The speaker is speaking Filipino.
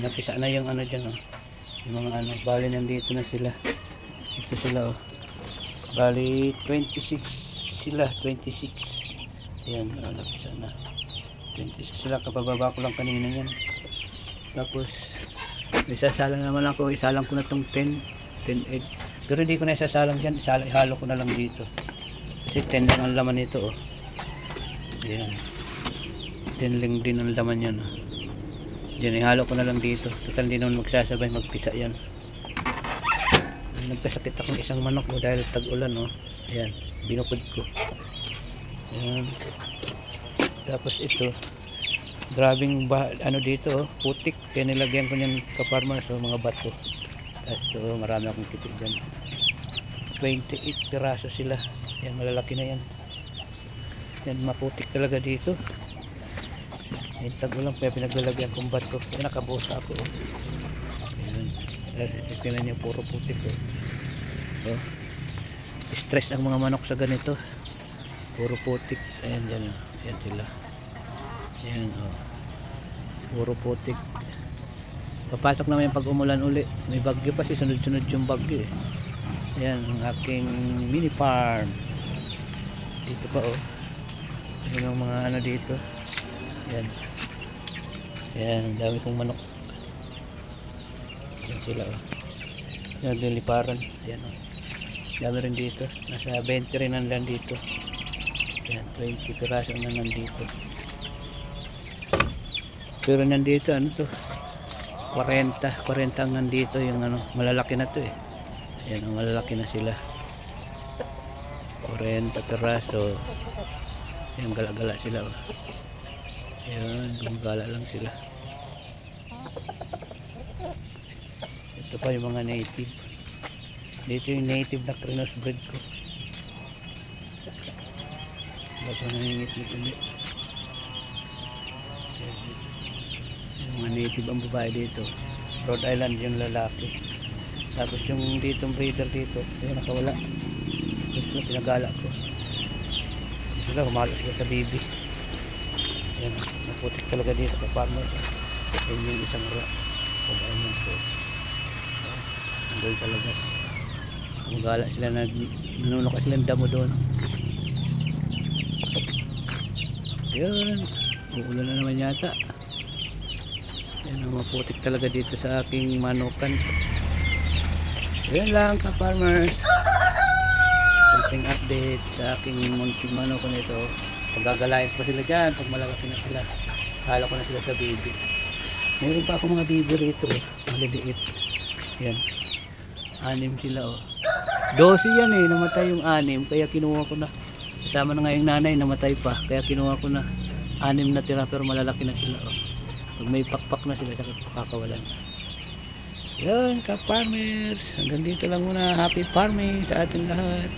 napisa na yung ano dyan, oh. Yung mga ano, bali nandito na sila. Ito sila, oh. Bali 26 sila, 26. Ayan, oh, napisa na. 26 sila, kapababa ko lang kanina yan. Tapos may sasalang naman ako, isalang ko na tong 10 egg. Pero hindi ko na isasalang dyan, ihalo ko na lang dito. Kasi 10 lang ang laman nito, oh. Ayan, 10 lang din ang laman yan, oh. Yan, ihalo ko na lang dito. Total hindi naman magsasabay magpisa yan. Nagkasakit akong isang manok, oh, dahil tag-ulan, oh. Ayan, binukod ko. Ayan. Tapos ito, grabing ano dito, oh, putik. Kaya nilagyan ko niyan ka-farmers, oh, mga bato. Tapos ito, marami akong kitik dyan. 28 piraso sila. Ayan, malalaki na yan. Yan, maputik talaga dito. Ayan, tag-ulan, kaya pinaglalagyan kong bato. Ayan, nakabuta ako, oh. Ayan, tingnan niyo, puro putik, oh. Oh. Stress ang mga manok sa ganito, puro putik. Ayan dyan, oh. Ayan sila. Ayan, oh. Puro putik. Papasok naman yung pag umulan uli. May bagyo pa, sunod-sunod yung bagyo, eh. Ayan ang aking mini farm dito pa, oh. Ayan ang mga ano dito. Ayan. Ayan, dami kong manok. Ayan sila, oh. Ayan, diliparan. Ayan, oh. Dami rin dito. Nasa 20 rin ang land dito. Ayan, 20 piraso na nandito. Pero nandito, ano to? 40 ang nandito. Yung ano, malalaki na to, eh. Ayan, oh, malalaki na sila. 40 piraso. Ayan, gala-gala sila, oh. Ayan, gumagala lang sila. Ito pa yung mga native. Dito yung native na crossbreed ko. Bago nangingit-ngit ulit. Yung mga native ang babae dito. Rhode Island yung lalaki. Tapos yung ditong breeder dito, yung nakawala. Tapos na pinagala ko. Sila, humalo sila sa baby. Ayan, naputik talaga dito sa farmers. Ayan yung isang babae mo po. Doon sa labas. Magala sila, nanunuka sila ng damo doon. Ayan, uulan na naman yata. Ayan, maputik talaga dito sa aking manukan. Ayan lang ka farmers. Konting update sa aking munting manukan ito. Pagagalain ko sila dyan pag malaki na sila. Hala ko na sila sa baby. Mayroon pa ako mga baby rito, maliliit. Ayan, 6 sila, oh. 12 yan, eh, namatay yung 6, kaya kinuha ko na. Kasama na nga yung nanay, namatay pa, kaya kinuha ko na. 6 na tira, pero malalaki na sila, oh. Pag may pakpak na sila, sakit pakakawalan. Yan, ka-farmers, hanggang dito lang muna. Happy farming sa ating lahat.